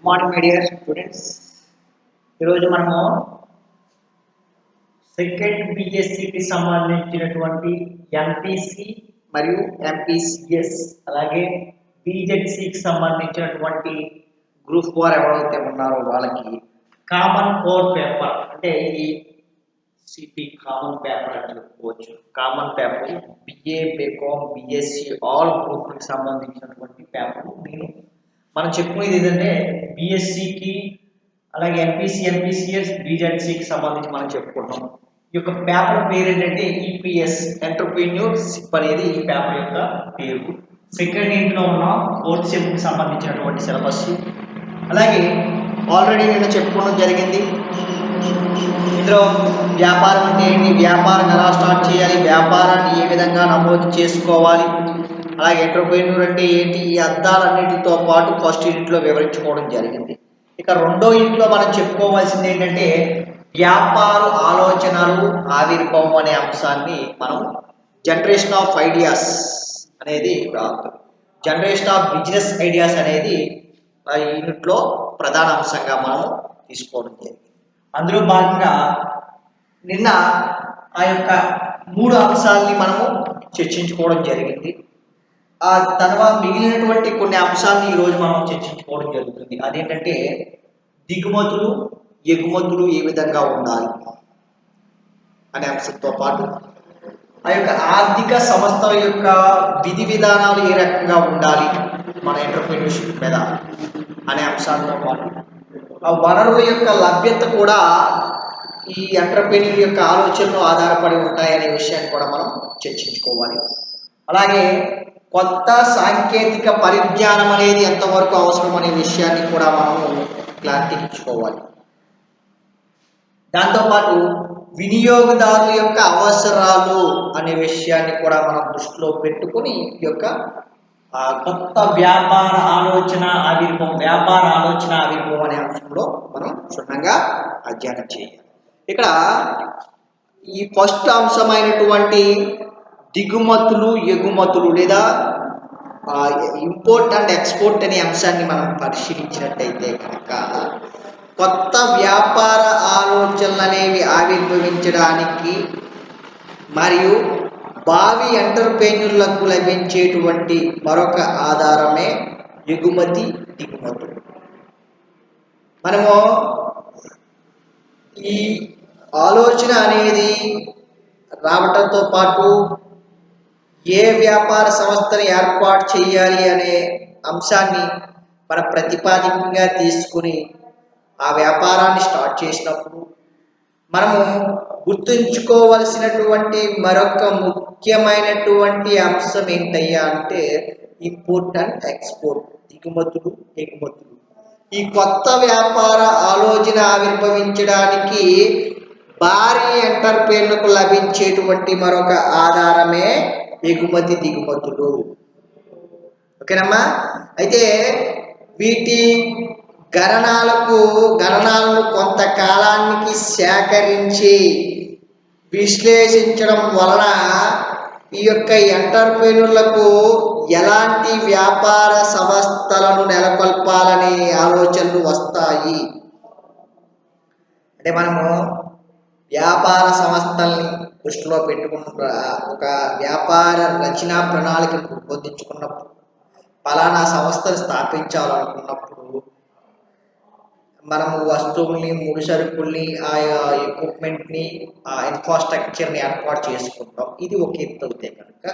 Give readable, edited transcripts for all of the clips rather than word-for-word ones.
Morning my dear students. ఈరోజు మనము second బిఎస్సికి సంబంధించినటువంటి ఎంపీసీ మరియు ఎంపీసీఎస్ అలాగే బీజెడ్సీకి సంబంధించినటువంటి గ్రూప్ 4 ఎవరైతే ఉన్నారో వాళ్ళకి కామన్ కోర్ పేపర్ అంటే ఇది సిపి కామన్ పేపర్ అని చెప్పుకోవచ్చు. Common paper BA BCom BSc all గ్రూప్కి సంబంధించినటువంటి పేపర్. మనం చెప్పుకునేది ఏంటంటే బిఎస్సికి అలాగే ఎంపీసీ ఎంపీసీఎస్ బీజెడ్సీకి సంబంధించి మనం చెప్పుకుంటాం. ఈ యొక్క పేపర్ పేరు ఏంటంటే ఈపీఎస్ ఎంటర్‌ప్రెన్యూర్‌షిప్ అనేది ఈ పేపర్ యొక్క పేరు. సెకండ్ ఇంట్లో ఉన్న ఫోర్త్ సెమ్కి సంబంధించినటువంటి సిలబస్. అలాగే ఆల్రెడీ నేను చెప్పుకోవడం జరిగింది. ఇందులో వ్యాపారం అంటే ఏంటి, వ్యాపారం ఎలా స్టార్ట్ చేయాలి, వ్యాపారాన్ని ఏ విధంగా నమోదు చేసుకోవాలి, అలాగే ఎంటర్‌ప్రెన్యూర్ అంటే ఏంటి, ఈ అర్థాలన్నిటితో పాటు ఫస్ట్ యూనిట్లో వివరించుకోవడం జరిగింది. ఇక రెండో యూనిట్లో మనం చెప్పుకోవాల్సింది ఏంటంటే వ్యాపార ఆలోచనలు ఆవిర్భావం అనే అంశాన్ని మనం జనరేషన్ ఆఫ్ ఐడియాస్ అనేది జనరేషన్ ఆఫ్ బిజినెస్ ఐడియాస్ అనేది ఈ యూనిట్లో ప్రధాన అంశంగా మనం తీసుకోవడం జరిగింది. అందులో భాగంగా నిన్న ఆ యొక్క 3 అంశాలని మనము చర్చించుకోవడం జరిగింది. ఆ తర్వాత మిగిలినటువంటి కొన్ని అంశాలను ఈరోజు మనం చర్చించుకోవడం జరుగుతుంది. అదేంటంటే దిగుమతులు ఎగుమతులు ఏ విధంగా ఉండాలి అనే అంశంతో పాటు ఆ యొక్క ఆర్థిక సంస్థల యొక్క విధి విధానాలు ఏ రకంగా ఉండాలి మన ఎంటర్‌ప్రెన్యూర్‌షిప్ మీద అనే అంశాలతో పాటు ఆ వనరుల యొక్క లభ్యత కూడా ఈ ఎంటర్‌ప్రెన్యూర్ యొక్క ఆలోచనలు ఆధారపడి ఉంటాయనే విషయాన్ని కూడా మనం చర్చించుకోవాలి. అలాగే కొత్త సాంకేతిక పరిజ్ఞానం అనేది ఎంతవరకు అవసరం అనే విషయాన్ని కూడా మనము క్లారిటీ ఇచ్చుకోవాలి. దాంతోపాటు వినియోగదారుల యొక్క అవసరాలు అనే విషయాన్ని కూడా మనం దృష్టిలో పెట్టుకుని ఈ యొక్క కొత్త వ్యాపార ఆలోచన ఆవిర్భావం అనే అంశంలో మనం క్షుణ్ణంగా అధ్యయనం చేయాలి. ఇక్కడ ఈ ఫస్ట్ అంశమైనటువంటి దిగుమతులు ఎగుమతులు లేదా ఇంపోర్ట్ అండ్ ఎక్స్పోర్ట్ అనే అంశాన్ని మనం పరిశీలించినట్టయితే కనుక కొత్త వ్యాపార ఆలోచనలు అనేవి ఆవిర్భవించడానికి మరియు భావి ఎంటర్‌ప్రెన్యూర్‌లకు లభించేటువంటి మరొక ఆధారమే ఎగుమతి దిగుమతులు. మనము ఈ ఆలోచన అనేది రావటంతో పాటు ఏ వ్యాపార సంస్థను ఏర్పాటు చేయాలి అనే అంశాన్ని మన ప్రతిపాదికగా తీసుకుని ఆ వ్యాపారాన్ని స్టార్ట్ చేసినప్పుడు మనము గుర్తుంచుకోవలసినటువంటి మరొక ముఖ్యమైనటువంటి అంశం ఏంటయ్యా అంటే ఇంపోర్ట్ అండ్ ఎక్స్పోర్ట్, దిగుమతులు ఎగుమతులు. ఈ కొత్త వ్యాపార ఆలోచన ఆవిర్భవించడానికి భారీ ఎంటర్‌ప్రెన్యూర్‌లకు లభించేటువంటి మరొక ఆధారమే ఎగుమతి దిగుమతులు. ఓకేనమ్మా. అయితే వీటి గణనాలను కొంతకాలానికి సేకరించి విశ్లేషించడం వలన ఈ యొక్క ఎంటర్‌ప్రెన్యూర్‌లకు ఎలాంటి వ్యాపార సంస్థలను నెలకొల్పాలనే ఆలోచనలు వస్తాయి. అంటే మనము వ్యాపార సంస్థల్ని దృష్టిలో పెట్టుకున్న ఒక వ్యాపార రచనా ప్రణాళికను రూపొందించుకున్నప్పుడు ఫలానా సంస్థను స్థాపించాలనుకున్నప్పుడు మనము వస్తువుల్ని, ముడిసరుకుల్ని, ఆ ఎక్విప్మెంట్ని, ఆ ఇన్ఫ్రాస్ట్రక్చర్ని ఏర్పాటు చేసుకుంటాం. ఇది ఒక ఎత్తు అయితే కనుక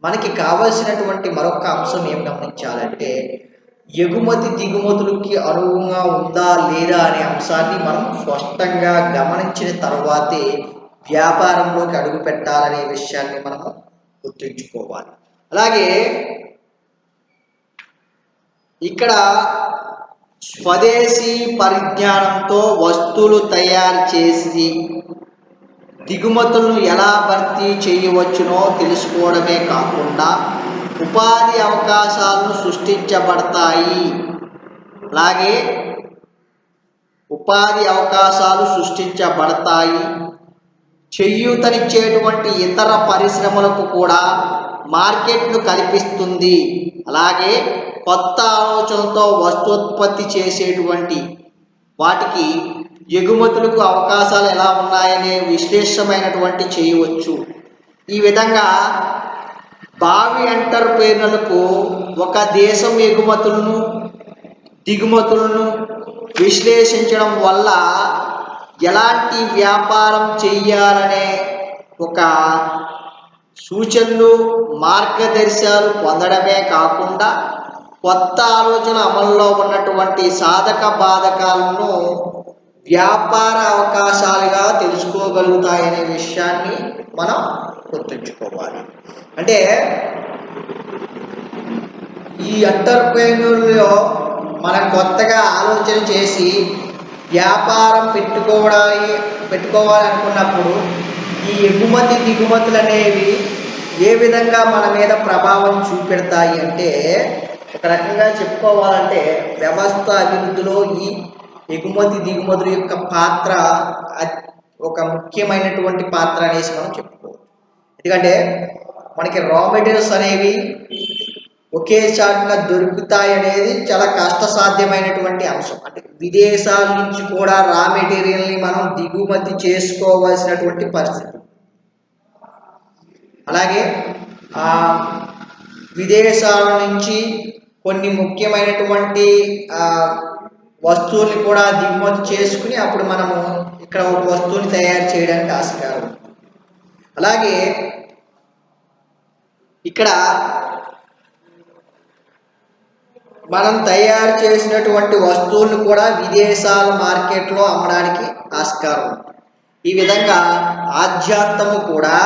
మనకి కావలసినటువంటి మరొక అంశం ఏం గమనించాలంటే ఎగుమతి దిగుమతులకి అనుగుణంగా ఉందా లేదా అనే అంశాన్ని మనం స్పష్టంగా గమనించిన తర్వాతే వ్యాపారంలోకి అడుగు పెట్టాలనే విషయాన్ని మనము గుర్తుంచుకోవాలి. అలాగే ఇక్కడ స్వదేశీ పరిజ్ఞానంతో వస్తువులు తయారు చేసి దిగుమతులను ఎలా భర్తీ చేయవచ్చునో తెలుసుకోవడమే కాకుండా ఉపాధి అవకాశాలను సృష్టించబడతాయి. అలాగే ఉపాధి అవకాశాలు సృష్టించబడతాయి. చేయూతనిచ్చేటువంటి ఇతర పరిశ్రమలకు కూడా మార్కెట్ను కల్పిస్తుంది. అలాగే కొత్త ఆలోచనలతో వస్తోత్పత్తి చేసేటువంటి వాటికి ఎగుమతులకు అవకాశాలు ఎలా ఉన్నాయనే విశ్లేషమైనటువంటి చేయవచ్చు. ఈ విధంగా భావి ఎంటర్‌ప్రెన్యూర్‌లకు ఒక దేశం ఎగుమతులను దిగుమతులను విశ్లేషించడం వల్ల ఎలాంటి వ్యాపారం చేయాలనే ఒక సూచనలు మార్గదర్శకాలు పొందడమే కాకుండా కొత్త ఆలోచన అమల్లో ఉన్నటువంటి సాధక బాధకాలను వ్యాపార అవకాశాలుగా తెలుసుకోగలుగుతాయనే విషయాన్ని మనం గుర్తుంచుకోవాలి. అంటే ఈ ఎంటర్‌ప్రెన్యూర్‌లో మనం కొత్తగా ఆలోచన చేసి వ్యాపారం పెట్టుకోవాలనుకున్నప్పుడు ఈ ఎగుమతి దిగుమతులు అనేవి ఏ విధంగా మన మీద ప్రభావం చూపెడతాయి అంటే, ఒక రకంగా చెప్పుకోవాలంటే వ్యవస్థ అభివృద్ధిలో ఈ ఎగుమతి దిగుమతుల యొక్క పాత్ర ఒక ముఖ్యమైనటువంటి పాత్ర అనేసి మనం చెప్పుకోవచ్చు. ఎందుకంటే మనకి రా మెటీరియల్స్ అనేవి ఒకే చాటున దొరుకుతాయి అనేది చాలా కష్టసాధ్యమైనటువంటి అంశం. అంటే విదేశాల నుంచి కూడా రా మెటీరియల్ని మనం దిగుమతి చేసుకోవాల్సినటువంటి పరిస్థితి. అలాగే విదేశాల నుంచి కొన్ని ముఖ్యమైనటువంటి వస్తువుల్ని కూడా దిగుమతి చేసుకుని అప్పుడు మనము ఇక్కడ ఒక వస్తువుని తయారు చేయడానికి ఆస్కారం. అలాగే ఇక్కడ మనం తయారు చేసినటువంటి వస్తువులను కూడా విదేశాల మార్కెట్లో అమ్మడానికి ఆస్కారం. ఈ విధంగా ఆధ్యాత్మము కూడా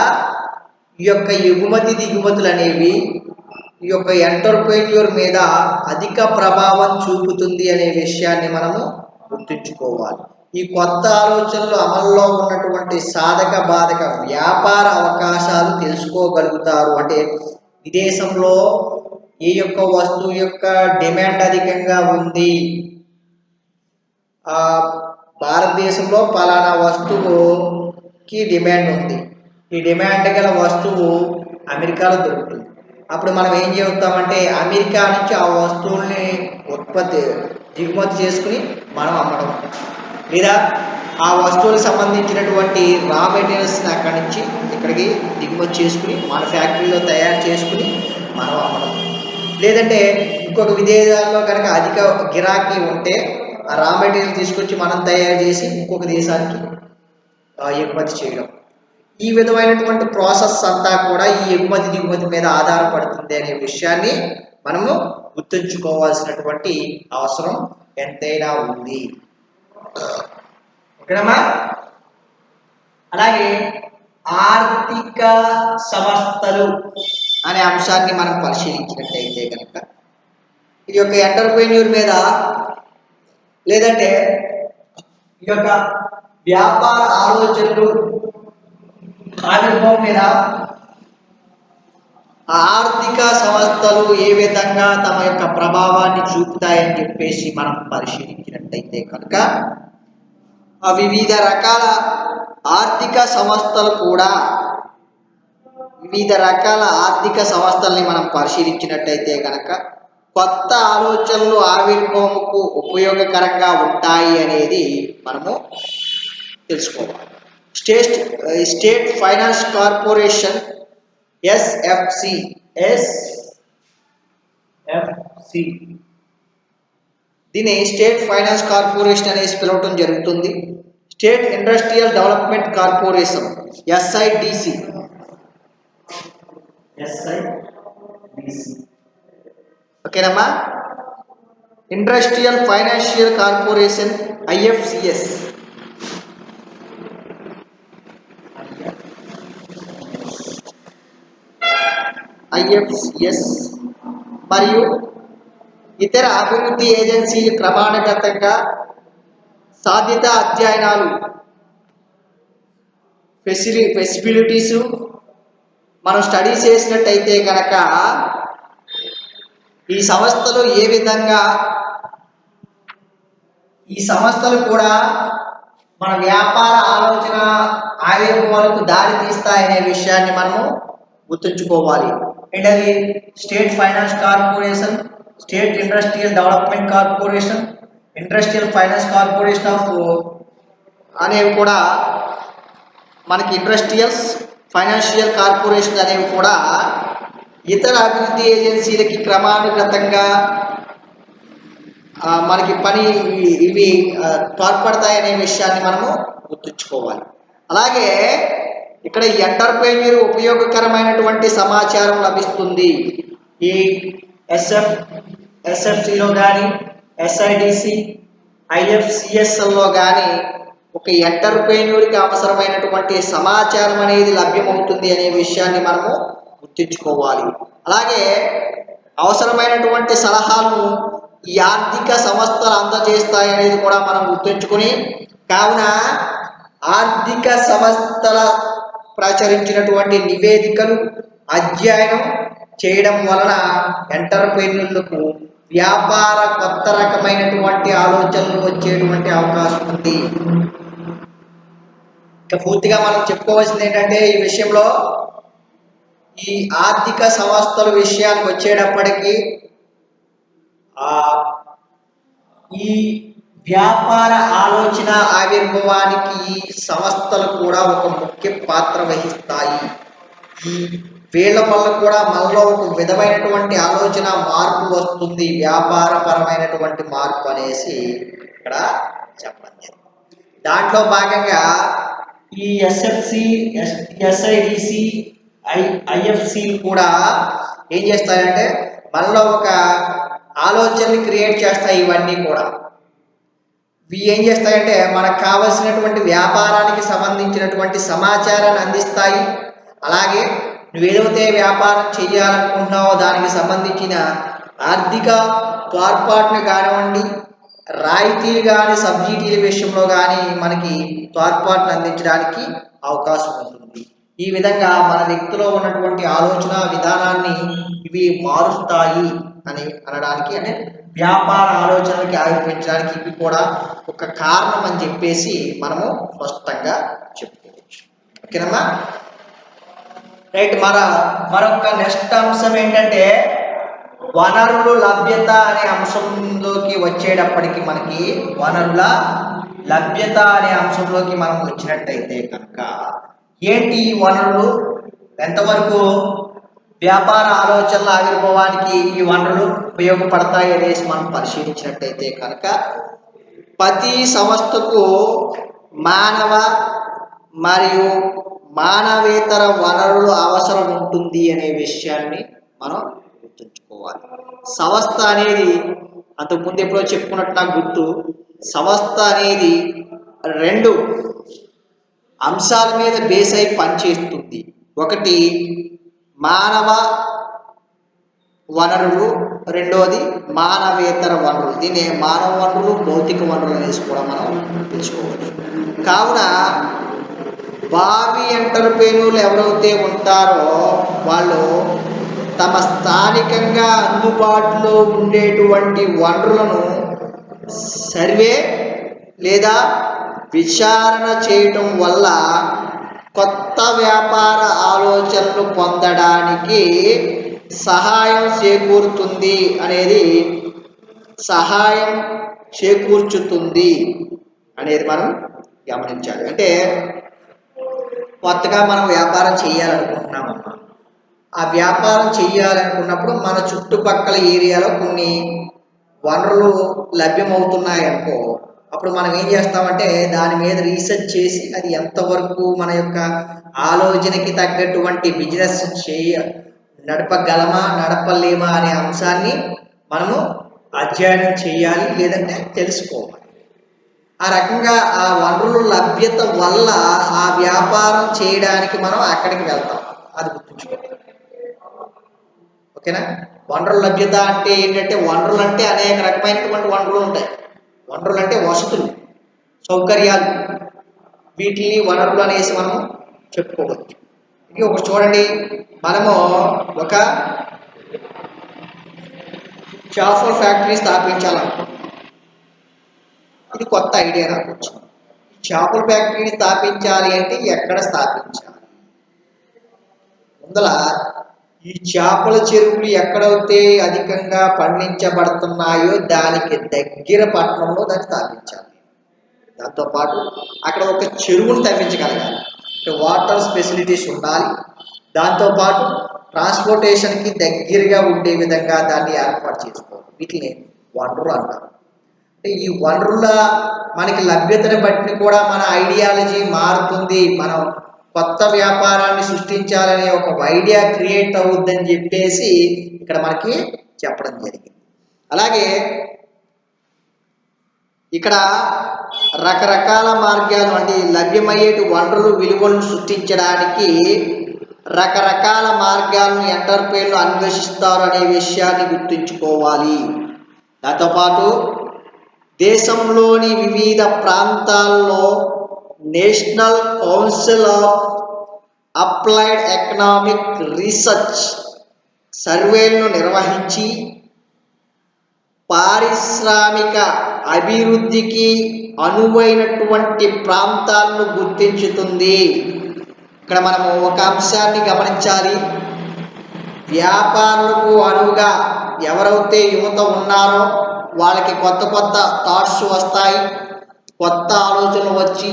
ఈ యొక్క ఎగుమతి దిగుమతులు అనేవి ఈ యొక్క ఎంటర్‌ప్రెన్యూర్ మీద అధిక ప్రభావం చూపుతుంది అనే విషయాన్ని మనము గుర్తుంచుకోవాలి. ఈ కొత్త ఆలోచనలు అమల్లో ఉన్నటువంటి సాధక బాధక వ్యాపార అవకాశాలు తెలుసుకోగలుగుతారు. అంటే విదేశంలో ఏ యొక్క వస్తువు యొక్క డిమాండ్ అధికంగా ఉంది, భారతదేశంలో పలానా వస్తువుకి డిమాండ్ ఉంది, ఈ డిమాండ్ గల వస్తువు అమెరికాలో దొరుకుతుంది. అప్పుడు మనం ఏం చేస్తామంటే అమెరికా నుంచి ఆ వస్తువుల్ని దిగుమతి చేసుకుని మనం అమ్మడం, లేదా ఆ వస్తువులకు సంబంధించినటువంటి రా మెటీరియల్స్ని అక్కడి నుంచి ఇక్కడికి దిగుమతి చేసుకుని మన ఫ్యాక్టరీలో తయారు చేసుకుని మనం అమ్మడం. లేదంటే ఇంకొక విదేశాల్లో కనుక అధిక గిరాకీ ఉంటే ఆ రా మెటీరియల్ తీసుకొచ్చి మనం తయారు చేసి ఇంకొక దేశానికి ఎగుమతి చేయడం. ఈ విధమైనటువంటి ప్రాసెస్ అంతా కూడా ఈ ఎగుమతి దిగుమతి మీద ఆధారపడుతుంది అనే విషయాన్ని మనము గుర్తుంచుకోవాల్సినటువంటి అవసరం ఎంతైనా ఉంది. ఓకేనమ్మా? అలాగే ఆర్థిక సంస్థలు అనే అంశాన్ని మనం పరిశీలించినట్లయితే కనుక ఈ యొక్క ఎంటర్‌ప్రెన్యూర్ మీద లేదంటే ఈ యొక్క వ్యాపార ఆలోచనలు ఆవిర్భావం మీద ఆర్థిక సంస్థలు ఏ విధంగా తమ యొక్క ప్రభావాన్ని చూపుతాయని చెప్పేసి మనం పరిశీలించినట్లయితే కనుక వివిధ రకాల ఆర్థిక సంస్థల్ని మనం పరిశీలించినట్లయితే కనుక కొత్త ఆలోచనలు ఆవిర్భావముకు ఉపయోగకరంగా ఉంటాయి అనేది మనము తెలుసుకోవాలి. స్టేట్ ఫైనాన్స్ కార్పొరేషన్ ఎస్ఎఫ్సి దీన్ని స్టేట్ ఫైనాన్స్ కార్పొరేషన్ అనేసి పిలవటం జరుగుతుంది. State industrial development corporation SIDC ఓకేనమ్మా. ఇండస్ట్రియల్ ఫైనాన్షియల్ కార్పొరేషన్ ఐఎఫ్సిఎస్ మరియు ఇతర అభివృద్ధి ఏజెన్సీలు క్రమానుగతంగా సాధ్యత అధ్యయనాలు ఫెసిబిలిటీస్ మనం స్టడీ చేసినట్టయితే కనుక ఈ సంస్థలు కూడా మన వ్యాపార ఆలోచన ఆవిర్భావాలకు దారి తీస్తాయనే విషయాన్ని మనము గుర్తుంచుకోవాలి. ఏంటది? State finance corporation, state industrial development corporation, industrial finance corporation of అనేవి కూడా మనకి ఇండస్ట్రియల్స్ ఫైనాన్షియల్ కార్పొరేషన్ అనేవి కూడా ఇతర అభివృద్ధి ఏజెన్సీలకి క్రమానుగతంగా మనకి పని ఇవి తోడ్పడతాయి అనే విషయాన్ని మనము గుర్తుంచుకోవాలి. అలాగే ఇక్కడ ఎంటర్ప్రైన్యూర్ ఉపయోగకరమైనటువంటి సమాచారం లభిస్తుంది. ఈ ఎస్ఎఫ్సిలో కానీ ఎస్ఐడిసి ఐఎఫ్సిఎస్ఎల్లో కానీ ఒక ఎంటర్ప్రైన్యూర్కి అవసరమైనటువంటి సమాచారం అనేది లభ్యమవుతుంది అనే విషయాన్ని మనము గుర్తుంచుకోవాలి. అలాగే అవసరమైనటువంటి సలహాలను ఈ ఆర్థిక సంస్థలు అందజేస్తాయి అనేది కూడా మనం గుర్తుంచుకుని, కావున ఆర్థిక సంస్థల ప్రచురించినటువంటి నివేదికలు అధ్యయనం చేయడం వలన ఎంటర్ప్రైన్యూర్లకు వ్యాపార కొత్త రకమైనటువంటి ఆలోచనలు వచ్చేటువంటి అవకాశం ఉంది. ఇక పూర్తిగా మనం చెప్పుకోవాల్సింది ఏంటంటే ఈ విషయంలో ఈ ఆర్థిక సంస్థల విషయానికి వచ్చేటప్పటికీ ఈ వ్యాపార ఆలోచన ఆవిర్భావానికి ఈ సంస్థలు కూడా ఒక ముఖ్య పాత్ర వహిస్తాయి. ఈ వీళ్ళ వల్ల కూడా మనలో ఒక విధమైనటువంటి ఆలోచన మార్పు వస్తుంది, వ్యాపారపరమైనటువంటి మార్పు అనేసి ఇక్కడ చెప్పండి. దాంట్లో భాగంగా ఈ ఎస్ఎఫ్సి ఎస్ఐడిసి ఐఎఫ్సి కూడా ఏం చేస్తాయంటే మనలో ఒక ఆలోచనని క్రియేట్ చేస్తాయి. ఇవన్నీ కూడా ఇవి ఏం చేస్తాయంటే మనకు కావలసినటువంటి వ్యాపారానికి సంబంధించినటువంటి సమాచారాన్ని అందిస్తాయి. అలాగే నువ్వేదైతే వ్యాపారం చేయాలనుకుంటున్నావో దానికి సంబంధించిన ఆర్థిక తోడ్పాటును కానివ్వండి, రాయితీలు కానీ సబ్సిడీల విషయంలో కానీ మనకి తోడ్పాటును అందించడానికి అవకాశం ఉంటుంది. ఈ విధంగా మన వ్యక్తిలో ఉన్నటువంటి ఆలోచన విధానాన్ని ఇవి మారుస్తాయి అని అనడానికి, అంటే వ్యాపార ఆలోచనలకి ఆవిర్భించడానికి ఇవి కూడా ఒక కారణం అని చెప్పేసి మనము స్పష్టంగా చెప్పుకోవచ్చు. ఓకేనమ్మా, రైట్. మరొక నెక్స్ట్ అంశం ఏంటంటే వనరుల లభ్యత అనే అంశంలోకి వచ్చేటప్పటికి మనకి వనరుల లభ్యత అనే అంశంలోకి మనం వచ్చినట్టయితే కనుక ఏంటి ఈ వనరులు, ఎంతవరకు వ్యాపార ఆలోచనల ఆవిర్భావానికి ఈ వనరులు ఉపయోగపడతాయి అనేసి మనం పరిశీలించినట్టయితే కనుక ప్రతి సంస్థకు మానవ మరియు మానవేతర వనరులు అవసరం ఉంటుంది అనే విషయాన్ని మనం గుర్తుంచుకోవాలి. సంస్థ అనేది అంతకుముందు ఎప్పుడో చెప్పుకున్నట్టు నాకు గుర్తు, సంస్థ అనేది రెండు అంశాల మీద బేస్ అయి పనిచేస్తుంది. ఒకటి మానవ వనరులు, రెండోది మానవేతర వనరులు. దీన్ని మానవ వనరులు, భౌతిక వనరులు అనేసి కూడా మనం తెలుసుకోవచ్చు. కావున భావి ఎంటర్ప్రైన్యూర్లు ఎవరైతే ఉంటారో వాళ్ళు తమ స్థానికంగా అందుబాటులో ఉండేటువంటి వనరులను సర్వే లేదా విచారణ చేయటం వల్ల కొత్త వ్యాపార ఆలోచనలు పొందడానికి సహాయం చేకూరుతుంది అనేది మనం గమనించాలి. అంటే కొత్తగా మనం వ్యాపారం చేయాలనుకుంటున్నామమ్మా, ఆ వ్యాపారం చేయాలనుకున్నప్పుడు మన చుట్టుపక్కల ఏరియాలో కొన్ని వనరులు లభ్యమవుతున్నాయనుకో, అప్పుడు మనం ఏం చేస్తామంటే దాని మీద రీసెర్చ్ చేసి అది ఎంతవరకు మన యొక్క ఆలోచనకి తగ్గటువంటి బిజినెస్ నడపగలమా నడపలేమా అనే అంశాన్ని మనము అధ్యయనం చేయాలి, లేదంటే తెలుసుకోవాలి. ఆ రకంగా ఆ వనరుల లభ్యత వల్ల ఆ వ్యాపారం చేయడానికి మనం అక్కడికి వెళ్తాం, అది గుర్తుంచుకోవాలి. ఓకేనా. వనరుల లభ్యత అంటే ఏంటంటే వనరులు అంటే అనేక రకమైనటువంటి వనరులు ఉంటాయి. వనరులు అంటే వసతులు, సౌకర్యాలు, వీటిని వనరులు అనేసి మనం చెప్పుకోవచ్చు. ఇది ఒక చూడండి, మనము ఒక చేపల ఫ్యాక్టరీ స్థాపించాలనుకుంటున్నాం. ఇది కొత్త ఐడియా నాకు వచ్చింది. చేపల ఫ్యాక్టరీని స్థాపించాలి అంటే ఎక్కడ స్థాపించాలి? ముందల ఈ చేపల చెరువులు ఎక్కడైతే అధికంగా పండించబడుతున్నాయో దానికి దగ్గర పట్టణంలో దాన్ని స్థాపించాలి. దాంతోపాటు అక్కడ ఒక చెరువును తవ్వించగలగాలి. వాటర్ ఫెసిలిటీస్ ఉండాలి. దాంతోపాటు ట్రాన్స్పోర్టేషన్కి దగ్గరగా ఉండే విధంగా దాన్ని ఏర్పాటు చేసుకోవాలి. వీటిని వనరులు అంటారు. అంటే ఈ వనరుల మనకి లభ్యతను బట్టి కూడా మన ఐడియాలజీ మారుతుంది. మనం కొత్త వ్యాపారాన్ని సృష్టించాలనే ఒక ఐడియా క్రియేట్ అవుద్దని చెప్పేసి ఇక్కడ మనకి చెప్పడం జరిగింది. అలాగే ఇక్కడ రకరకాల మార్గాలు అంటే లభ్యమయ్యేటి వనరులు విలువలను సృష్టించడానికి రకరకాల మార్గాలను ఎంటర్ప్రైన్లు అన్వేషిస్తారు అనే విషయాన్ని గుర్తుంచుకోవాలి. దాంతోపాటు దేశంలోని వివిధ ప్రాంతాల్లో national council of applied economic research సర్వేలను నిర్వహించి పారిశ్రామిక అభివృద్ధికి అనువైనటువంటి ప్రాంతాలను గుర్తించుతుంది. ఇక్కడ మనము ఒక అంశాన్ని గమనించాలి. వ్యాపారులకు అనువుగా ఎవరైతే యువత ఉన్నారో వాళ్ళకి కొత్త కొత్త థాట్స్ వస్తాయి, కొత్త ఆలోచనలు వచ్చి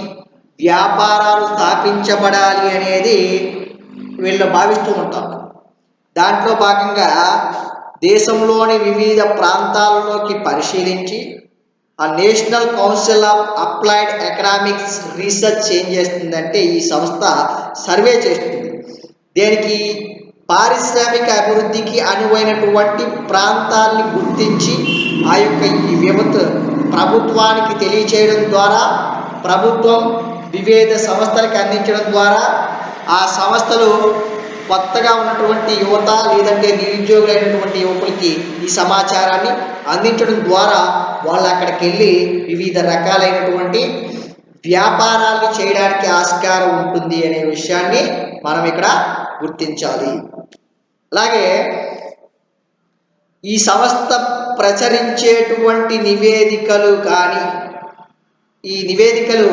వ్యాపారాలు స్థాపించబడాలి అనేది వీళ్ళు భావిస్తూ ఉంటారు. దాంట్లో భాగంగా దేశంలోని వివిధ ప్రాంతాలలోకి పరిశీలించి ఆ national council of applied economics research ఏం చేస్తుందంటే ఈ సంస్థ సర్వే చేస్తుంది. దేనికి? పారిశ్రామిక అభివృద్ధికి అనువైనటువంటి ప్రాంతాన్ని గుర్తించి ఆ యొక్క ఈ ప్రభుత్వానికి తెలియచేయడం ద్వారా, ప్రభుత్వం వివిధ సంస్థలకు అందించడం ద్వారా ఆ సంస్థలు కొత్తగా ఉన్నటువంటి యువత లేదంటే నిరుద్యోగులైనటువంటి యువకులకి ఈ సమాచారాన్ని అందించడం ద్వారా వాళ్ళు అక్కడికి వెళ్ళి వివిధ రకాలైనటువంటి వ్యాపారాలు చేయడానికి ఆస్కారం ఉంటుంది అనే విషయాన్ని మనం ఇక్కడ గుర్తించాలి. అలాగే ఈ సంస్థ ప్రచురించేటువంటి నివేదికలు కానీ ఈ నివేదికలు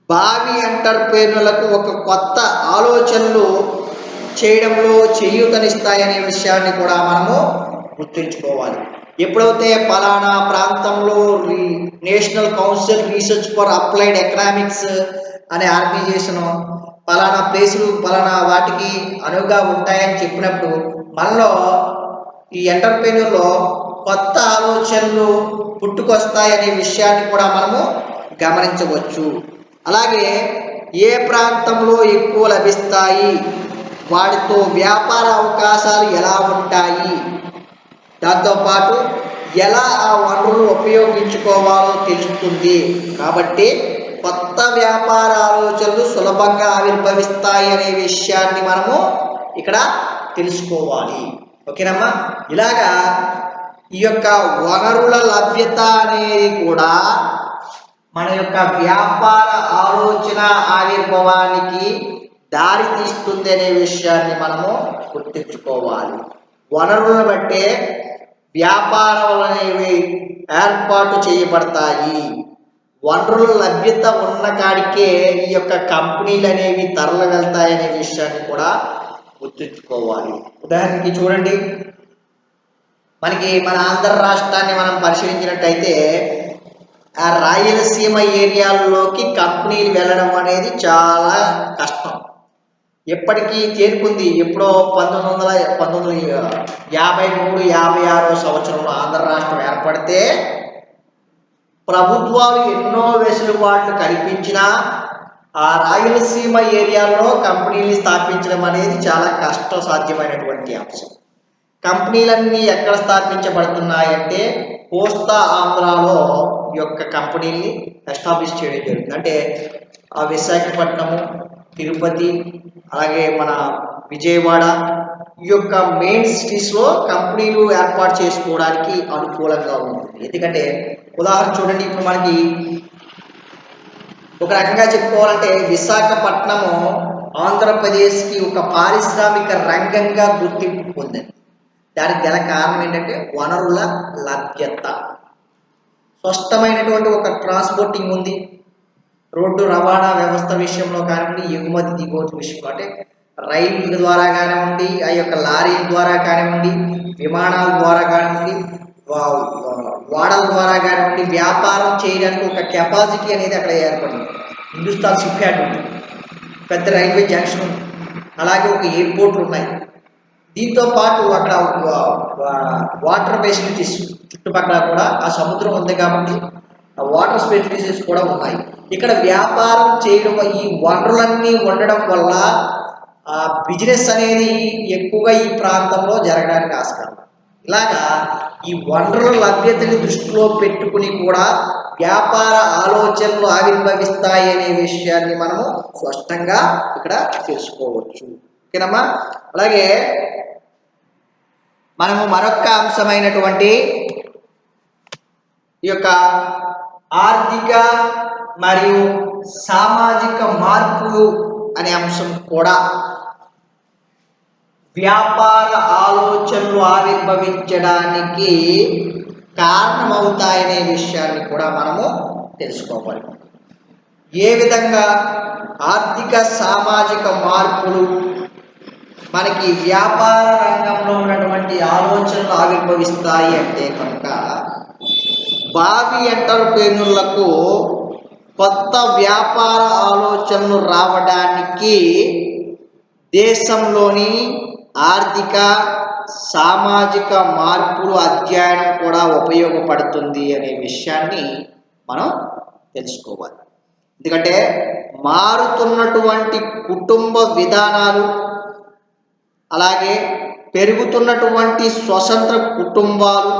భావి ఎంటర్ప్రైనర్లకు ఒక కొత్త ఆలోచనలు చేయడంలో చేయూతనిస్తాయనే విషయాన్ని కూడా మనము గుర్తుంచుకోవాలి. ఎప్పుడైతే పలానా ప్రాంతంలో national council research for applied economics అనే ఆర్గనైజేషన్ పలానా ప్లేసులు పలానా వాటికి అనువుగా ఉంటాయని చెప్పినప్పుడు మనలో ఈ ఎంటర్ప్రైనర్లో కొత్త ఆలోచనలు పుట్టుకొస్తాయనే విషయాన్ని కూడా మనము గమనించవచ్చు. అలాగే ఏ ప్రాంతంలో ఎక్కువ లభిస్తాయి, వాటితో వ్యాపార అవకాశాలు ఎలా ఉంటాయి, దాంతోపాటు ఎలా ఆ వనరులు ఉపయోగించుకోవాలో తెలుస్తుంది. కాబట్టి కొత్త వ్యాపార ఆలోచనలు సులభంగా ఆవిర్భవిస్తాయి అనే విషయాన్ని మనము ఇక్కడ తెలుసుకోవాలి. ఓకేనమ్మా? ఇలాగా ఈ యొక్క వనరుల లభ్యత అనేది కూడా మన యొక్క వ్యాపార ఆలోచన ఆవిర్భవానికి దారి తీస్తుంది అనే విషయాన్ని మనము గుర్తించుకోవాలి. వనరులను బట్టే వ్యాపారాలు అనేవి ఏర్పాటు చేయబడతాయి. వనరుల లభ్యత ఉన్న కాడికే ఈ యొక్క కంపెనీలు అనేవి తరలి వెళ్తాయనే విషయాన్ని కూడా గుర్తుంచుకోవాలి. ఉదాహరణకి చూడండి, మన ఆంధ్ర రాష్ట్రాన్ని మనం పరిశీలించినట్టయితే ఆ రాయలసీమ ఏరియాల్లోకి కంపెనీలు వెళ్ళడం అనేది చాలా కష్టం. ఎప్పటికీ చేరుకుంది. ఎప్పుడో 1953-56 సంవత్సరంలో ఆంధ్ర రాష్ట్రం ఏర్పడితే ప్రభుత్వాలు ఎన్నో వెసులుబాట్లు కల్పించినా ఆ రాయలసీమ ఏరియాలో కంపెనీలు స్థాపించడం అనేది చాలా కష్టసాధ్యమైనటువంటి అంశం. కంపెనీలన్నీ ఎక్కడ స్థాపించబడుతున్నాయంటే కోస్తా ఆంధ్రాలో ఈ యొక్క కంపెనీల్ని ఎస్టాబ్లిష్ చేయడం జరుగుతుంది. అంటే ఆ విశాఖపట్నము, తిరుపతి, అలాగే మన విజయవాడ ఈ యొక్క మెయిన్ సిటీస్లో కంపెనీలు ఏర్పాటు చేసుకోవడానికి అనుకూలంగా ఉంటుంది. ఎందుకంటే ఉదాహరణ చూడండి, ఇప్పుడు మనకి ఒక రకంగా చెప్పుకోవాలంటే విశాఖపట్నము ఆంధ్రప్రదేశ్కి ఒక పారిశ్రామిక రంగంగా గుర్తింపు పొందింది. దానికి గల కారణం ఏంటంటే వనరుల లభ్యత. స్పష్టమైనటువంటి ఒక ట్రాన్స్పోర్టింగ్ ఉంది. రోడ్డు రవాణా వ్యవస్థ విషయంలో కానివ్వండి, ఎగుమతి దిగుమతి విషయంలో అంటే రైలు ద్వారా కానివ్వండి, ఆ యొక్క లారీల ద్వారా కానివ్వండి, విమానాల ద్వారా కానివ్వండి, ఓడల ద్వారా కానివ్వండి వ్యాపారం చేయడానికి ఒక కెపాసిటీ అనేది అక్కడ ఏర్పడింది. హిందుస్థాన్ షిప్ యార్డ్ ఉంది, పెద్ద రైల్వే జంక్షన్ ఉంది, అలాగే ఒక ఎయిర్పోర్ట్లు ఉన్నాయి. దీంతో పాటు అక్కడ వాటర్ ఫెసిలిటీస్ చుట్టుపక్కల కూడా ఆ సముద్రం ఉంది కాబట్టి ఆ వాటర్ ఫెసిలిటీస్ కూడా ఉన్నాయి. ఇక్కడ వ్యాపారం చేయడం, ఈ వనరులన్నీ ఉండడం వల్ల ఆ బిజినెస్ అనేది ఎక్కువగా ఈ ప్రాంతంలో జరగడానికి ఆస్కారం. ఇలాగా ఈ వనరుల లభ్యతని దృష్టిలో పెట్టుకుని కూడా వ్యాపార ఆలోచనలు ఆవిర్భవిస్తాయి అనే విషయాన్ని మనము స్పష్టంగా ఇక్కడ తెలుసుకోవచ్చు. ఓకేనమ్మా. అలాగే మనము మరొక అంశమైనటువంటి ఈ యొక్క ఆర్థిక మరియు సామాజిక మార్పులు అనే అంశం కూడా వ్యాపార ఆలోచనలు ఆవిర్భవించడానికి కారణమవుతాయనే విషయాన్ని కూడా మనము తెలుసుకోవాలి. ఏ విధంగా ఆర్థిక సామాజిక మార్పులు మనకి వ్యాపార రంగంలో ఉన్నటువంటి ఆలోచనలు ఆవిర్భవిస్తాయి అంటే కనుక భావి ఎంటర్‌ప్రెన్యూర్‌లకు కొత్త వ్యాపార ఆలోచనలు రావడానికి దేశంలోని ఆర్థిక సామాజిక మార్పులు అధ్యయనం కూడా ఉపయోగపడుతుంది అనే విషయాన్ని మనం తెలుసుకోవాలి. ఎందుకంటే మారుతున్నటువంటి కుటుంబ విధానాలు, అలాగే పెరుగుతున్నటువంటి స్వతంత్ర కుటుంబాలు,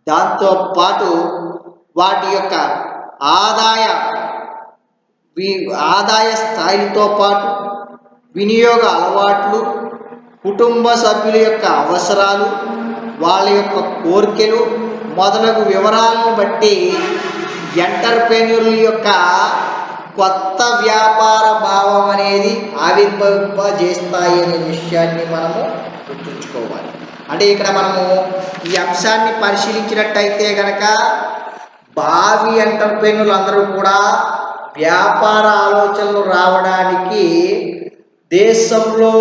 దాంతోపాటు వాటి యొక్క ఆదాయ స్థాయిలతో పాటు వినియోగ అలవాట్లు, కుటుంబ సభ్యుల యొక్క అవసరాలు, వాళ్ళ యొక్క కోరికలు మొదలగు వివరాలను బట్టి ఎంటర్‌ప్రెన్యూర్‌ల యొక్క కొత్త వ్యాపార భావం అనేది ఆవిర్భవింపజేస్తాయి అనే విషయాన్ని మనము గుర్తుంచుకోవాలి. అంటే ఇక్కడ మనము ఈ అంశాన్ని పరిశీలించినట్టయితే కనుక భావి ఎంటర్‌ప్రెన్యూర్‌లు అందరూ కూడా వ్యాపార ఆలోచనలు రావడానికి దేశంలో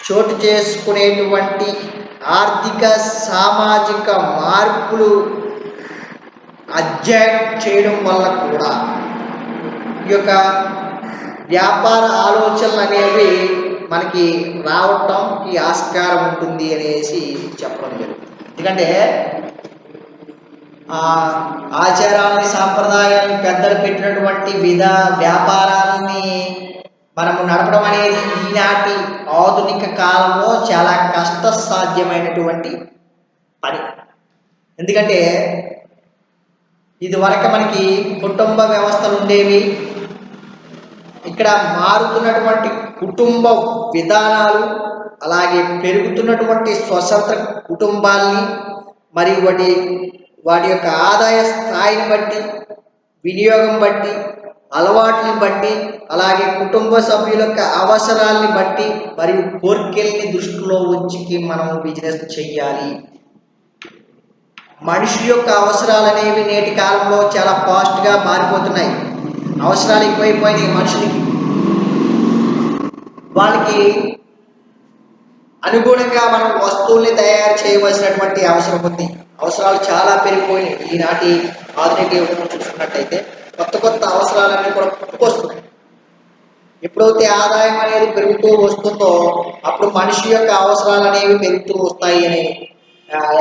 చోటు చేసుకునేటువంటి ఆర్థిక సామాజిక మార్పులు అధ్యయనం చేయడం వల్ల కూడా ఈ యొక్క వ్యాపార ఆలోచనలు అనేవి మనకి రావటానికి ఆస్కారం ఉంటుంది అనేసి చెప్పడం జరుగుతుంది. ఎందుకంటే ఆచారాలని, సాంప్రదాయాలను పెద్దలు పెట్టినటువంటి వ్యాపారాలని మనము నడపడం అనేది ఈనాటి ఆధునిక కాలంలో చాలా కష్టసాధ్యమైనటువంటి పని. ఎందుకంటే ఇదివరకు మనకి కుటుంబ వ్యవస్థలు ఉండేవి. ఇక్కడ మారుతున్నటువంటి కుటుంబ విధానాలు, అలాగే పెరుగుతున్నటువంటి స్వతంత్ర కుటుంబాల్ని మరియు వాటి యొక్క ఆదాయ స్థాయిని బట్టి, వినియోగం బట్టి, అలవాట్లను బట్టి, అలాగే కుటుంబ సభ్యుల యొక్క అవసరాలని బట్టి మరియు కోరికల్ని దృష్టిలో ఉంచి మనం బిజినెస్ చెయ్యాలి. మనిషి యొక్క అవసరాలు అనేవి నేటి కాలంలో చాలా ఫాస్ట్గా మారిపోతున్నాయి. అవసరాలు ఎక్కువైపోయినాయి మనుషులకి. వాళ్ళకి అనుగుణంగా మనం వస్తువుల్ని తయారు చేయవలసినటువంటి అవసరం ఉంది. అవసరాలు చాలా పెరిగిపోయినాయి. ఈనాటి ఆధునిక యుగంలో చూసుకున్నట్టయితే కొత్త అవసరాలన్నీ కూడా పుట్టుకొస్తున్నాయి. ఎప్పుడైతే ఆదాయం అనేది పెరుగుతూ వస్తుందో అప్పుడు మనిషి యొక్క అవసరాలు అనేవి పెరుగుతూ వస్తాయి అని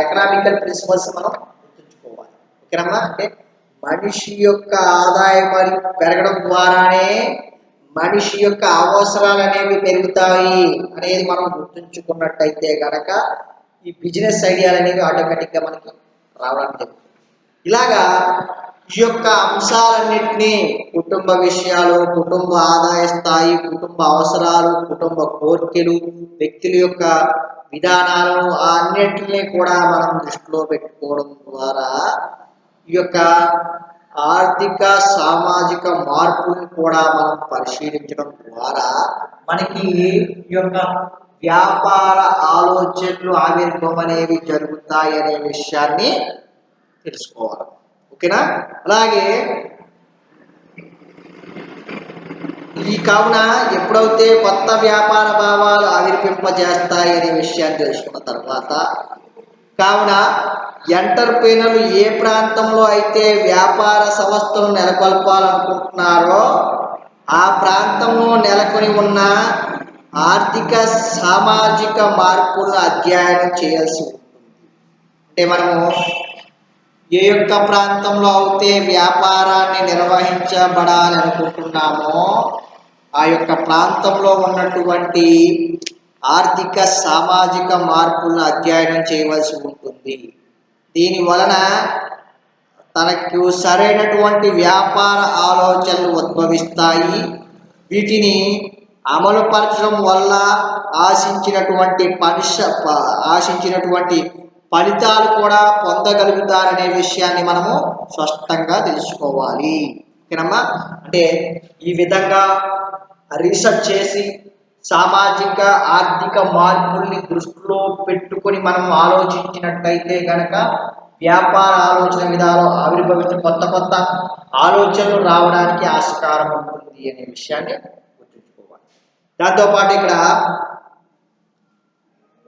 ఎకనామికల్ ప్రిన్సిపల్స్ మనం గుర్తుంచుకోవాలి. ఓకేనమ్మా. అంటే మనిషి యొక్క ఆదాయం పెరగడం ద్వారానే మనిషి యొక్క అవసరాలు అనేవి పెరుగుతాయి అనేది మనం గుర్తుంచుకున్నట్టయితే కనుక ఈ బిజినెస్ ఐడియాలు అనేవి ఆటోమేటిక్గా మనకి రావడం. ఇలాగా ఈ యొక్క అంశాలన్నింటినీ కుటుంబ విషయాలు, కుటుంబ ఆదాయ స్థాయి, కుటుంబ అవసరాలు, కుటుంబ కోరికలు, వ్యక్తుల యొక్క విధానాలను అన్నింటినీ కూడా మనం దృష్టిలో పెట్టుకోవడం ద్వారా ఈ యొక్క ఆర్థిక సామాజిక మార్పులను కూడా మనం పరిశీలించడం ద్వారా మనకి ఈ యొక్క వ్యాపార ఆలోచనలు ఆవిర్భవం అనేవి జరుగుతాయి అనే విషయాన్ని తెలుసుకోవాలి. ఓకేనా. అలాగే ఈ ఈ కావున ఎప్పుడైతే కొత్త వ్యాపార భావాలు ఆవిర్భింపజేస్తాయి అనే విషయాన్ని తెలుసుకున్న తర్వాత కావున ఎంటర్‌ప్రెన్యూర్‌లు ఏ ప్రాంతంలో అయితే వ్యాపార సంస్థను నెలకొల్పాలనుకుంటున్నారో ఆ ప్రాంతంలో నెలకొని ఉన్న ఆర్థిక సామాజిక మార్పులను అధ్యయనం చేయాల్సి ఉంటుంది. అంటే మనము ఏ యొక్క ప్రాంతంలో అయితే వ్యాపారాన్ని నిర్వహించబడాలి అనుకుంటున్నామో ఆ యొక్క ప్రాంతంలో ఉన్నటువంటి ఆర్థిక సామాజిక మార్పులను అధ్యయనం చేయవలసి ఉంటుంది. దీని వలన తనకు సరైనటువంటి వ్యాపార ఆలోచనలు ఉద్భవిస్తాయి. వీటిని అమలుపరచడం వల్ల ఆశించినటువంటి ఫలితాలు కూడా పొందగలుగుతారనే విషయాన్ని మనము స్పష్టంగా తెలుసుకోవాలి. ఓకేనమ్మా? అంటే ఈ విధంగా రీసెర్చ్ చేసి సామాజిక ఆర్థిక మార్పుల్ని దృష్టిలో పెట్టుకొని మనం ఆలోచించినట్టయితే కనుక వ్యాపార ఆలోచన విధానం ఆవిర్భవించిన కొత్త ఆలోచనలు రావడానికి ఆస్కారం ఉంటుంది అనే విషయాన్ని గుర్తుంచుకోవాలి. దాంతోపాటు ఇక్కడ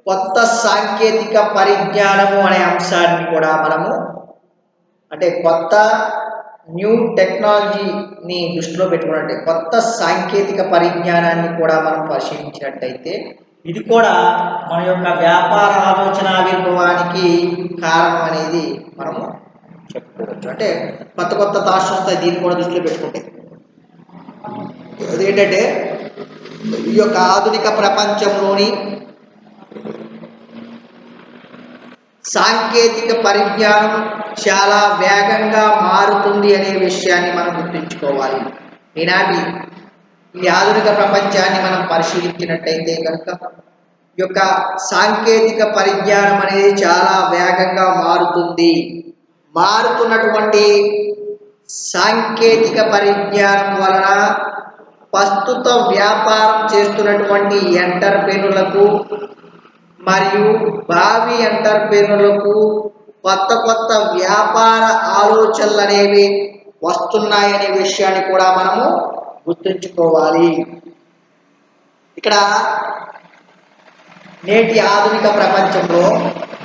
కొత్త సాంకేతిక పరిజ్ఞానము అనే అంశాన్ని కూడా మనము అంటే కొత్త న్యూ టెక్నాలజీని దృష్టిలో పెట్టుకున్నట్టే కొత్త సాంకేతిక పరిజ్ఞానాన్ని కూడా మనం పరిశీలించినట్టయితే ఇది కూడా మన యొక్క వ్యాపార ఆలోచన ఆవిర్భావానికి కారణం అనేది మనము చెప్పుకోవచ్చు. అంటే కొత్త థాట్స్ వస్తాయి దీన్ని కూడా దృష్టిలో పెట్టుకుంటే. అదేంటంటే ఈ యొక్క ఆధునిక ప్రపంచంలోని సాంకేతిక పరిజ్ఞానం చాలా వేగంగా మారుతుంది అనే విషయాన్ని మనం గుర్తుంచుకోవాలి. ఈనాటి ఈ ఆధునిక ప్రపంచాన్ని మనం పరిశీలించినట్టయితే కనుక ఈ యొక్క సాంకేతిక పరిజ్ఞానం అనేది చాలా వేగంగా మారుతుంది. మారుతున్నటువంటి సాంకేతిక పరిజ్ఞానం వలన ప్రస్తుత వ్యాపారం చేస్తున్నటువంటి ఎంటర్‌ప్రెన్యూర్‌లకు మరియు భావి ఎంటర్‌ప్రెన్యూర్‌లకు కొత్త వ్యాపార ఆలోచనలు అనేవి వస్తున్నాయనే విషయాన్ని కూడా మనము గుర్తుంచుకోవాలి. ఇక్కడ నేటి ఆధునిక ప్రపంచంలో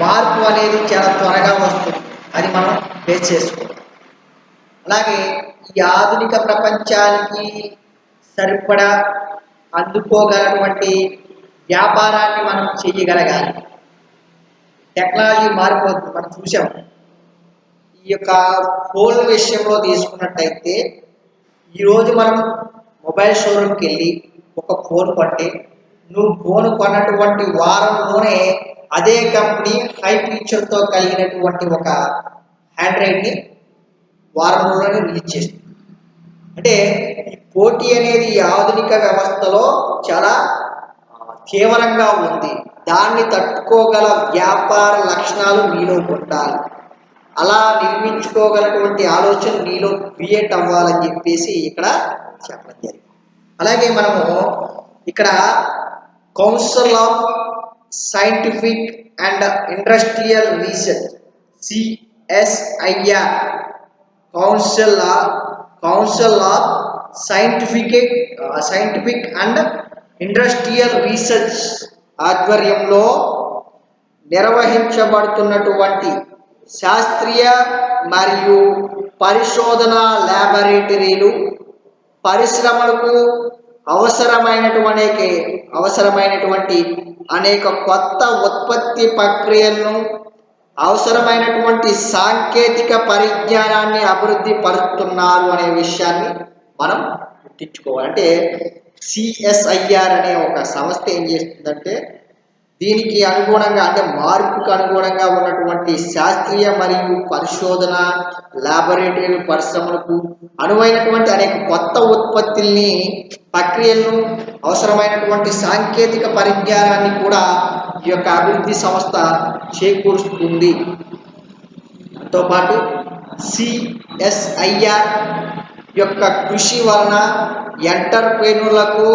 మార్పు అనేది చాలా త్వరగా వస్తుంది. అది మనం ఫేస్ చేసుకోవాలి. అలాగే ఈ ఆధునిక ప్రపంచానికి సరిపడా అందుకోగలటువంటి వ్యాపారాన్ని మనం చేయగలగాలి. టెక్నాలజీ మారిపోతుంది. మనం చూసాం. ఈ యొక్క ఫోన్ల విషయంలో తీసుకున్నట్టయితే ఈరోజు మనం మొబైల్ షోరూమ్కి వెళ్ళి ఒక ఫోన్ కొంటే నువ్వు ఫోన్ కొన్నటువంటి వారంలోనే అదే కంపెనీ హై ఫీచర్తో కలిగినటువంటి ఒక ఆండ్రాయిడ్ని వారంలోనే రిలీజ్ చేస్తుంది. అంటే ఈ పోటీ అనేది ఈ ఆధునిక వ్యవస్థలో చాలా తీవ్రంగా ఉంది. దాన్ని తట్టుకోగల వ్యాపార లక్షణాలు నీలో ఉండాలి. అలా నిర్మించుకోగలటువంటి ఆలోచన నీలో క్రియేట్ అవ్వాలని చెప్పేసి ఇక్కడ చెప్పడం జరిగింది. అలాగే మనము ఇక్కడ council of scientific and industrial research CSIR council of scientific and industrial research ఆధ్వర్యంలో నిర్వహించబడుతున్నటువంటి శాస్త్రీయ మరియు పరిశోధనా ల్యాబొరేటరీలు పరిశ్రమలకు అవసరమైనటువంటి అనేక కొత్త ఉత్పత్తి ప్రక్రియలను అవసరమైనటువంటి సాంకేతిక పరిజ్ఞానాన్ని అభివృద్ధి పరుస్తున్నారు అనే విషయాన్ని మనం గుర్తించుకోవాలి. అంటే CSIR అనే ఒక సంస్థ ఏం చేస్తుందంటే దీనికి అనుగుణంగా అంటే మార్పుకు అనుగుణంగా ఉన్నటువంటి శాస్త్రీయ మరియు పరిశోధన ల్యాబొరేటరీ పరిశ్రమలకు అనువైనటువంటి అనేక కొత్త ఉత్పత్తుల్ని ప్రక్రియలను అవసరమైనటువంటి సాంకేతిక పరిజ్ఞానాన్ని కూడా ఈ యొక్క అభివృద్ధి సంస్థ చేకూరుస్తుంది. దాంతోపాటు CSIR యొక్క కృషి వలన ఎంటర్‌ప్రెన్యూర్‌లకు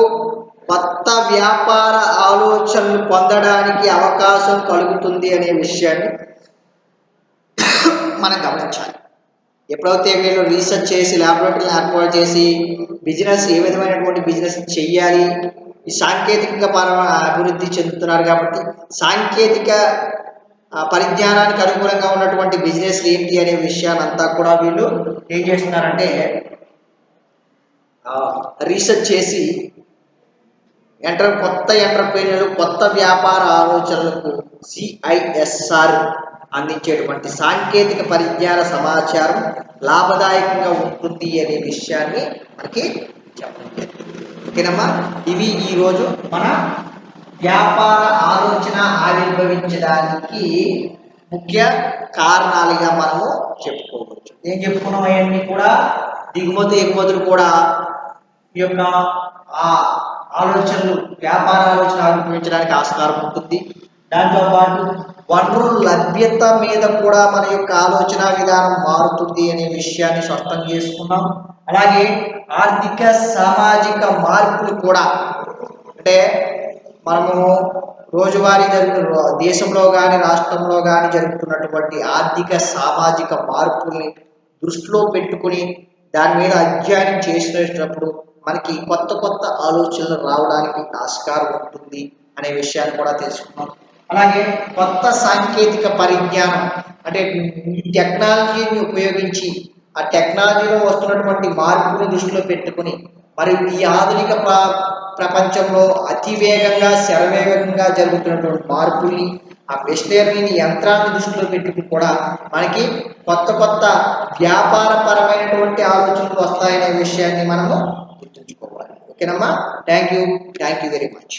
కొత్త వ్యాపార ఆలోచనలు పొందడానికి అవకాశం కలుగుతుంది అనే విషయాన్ని మనం గమనించాలి. ఎప్పుడైతే వీళ్ళు రీసెర్చ్ చేసి ల్యాబొరేటరీని ఏర్పాటు చేసి బిజినెస్ ఏ విధమైనటువంటి బిజినెస్ చెయ్యాలి, ఈ సాంకేతిక పరమైన అభివృద్ధి చెందుతున్నారు కాబట్టి సాంకేతిక పరిజ్ఞానానికి అనుగుణంగా ఉన్నటువంటి బిజినెస్ ఏంటి అనే విషయాన్ని అంతా కూడా వీళ్ళు ఏం చేస్తున్నారంటే రీసెర్చ్ చేసి కొత్త ఎంటర్ప్రైనర్లు కొత్త వ్యాపార ఆలోచనలకు సిఐఎస్ఆర్ అందించేటువంటి సాంకేతిక పరిజ్ఞాన సమాచారం లాభదాయకంగా ఉంటుంది అనే విషయాన్ని మనకి చెప్పండి. ఓకేనమ్మా, ఇవి ఈరోజు మన వ్యాపార ఆలోచన ఆవిర్భవించడానికి ముఖ్య కారణాలుగా మనము చెప్పుకోవచ్చు. ఏం చెప్పుకున్నాం? అవన్నీ కూడా ఎగుమతులు కూడా ఈ యొక్క ఆలోచనలు వ్యాపార ఆలోచన ఆవిర్భవించడానికి ఆస్కారం ఉంటుంది. దాంతోపాటు వనరుల లభ్యత మీద కూడా మన యొక్క ఆలోచన విధానం మారుతుంది అనే విషయాన్ని స్పష్టం చేసుకున్నాం. అలాగే ఆర్థిక సామాజిక మార్పులు కూడా, అంటే మనము రోజువారీ దేశంలో కానీ రాష్ట్రంలో కానీ జరుగుతున్నటువంటి ఆర్థిక సామాజిక మార్పుల్ని దృష్టిలో పెట్టుకుని దాని మీద అధ్యయనం చేసినప్పుడు మనకి కొత్త కొత్త ఆలోచనలు రావడానికి ఆస్కారం ఉంటుంది అనే విషయాన్ని కూడా తెలుసుకున్నాం. అలాగే కొత్త సాంకేతిక పరిజ్ఞానం, అంటే టెక్నాలజీని ఉపయోగించి ఆ టెక్నాలజీలో వస్తున్నటువంటి మార్పుని దృష్టిలో పెట్టుకుని మరియు ఈ ఆధునిక ప్రపంచంలో అతివేగంగా శరవేగంగా జరుగుతున్నటువంటి మార్పుల్ని, ఆ మెషినరీని యంత్రాన్ని దృష్టిలో పెట్టుకుని కూడా మనకి కొత్త కొత్త వ్యాపారపరమైనటువంటి ఆలోచనలు వస్తాయనే విషయాన్ని మనము గుర్తుంచుకోవాలి. ఓకేనమ్మా, థ్యాంక్ యూ వెరీ మచ్.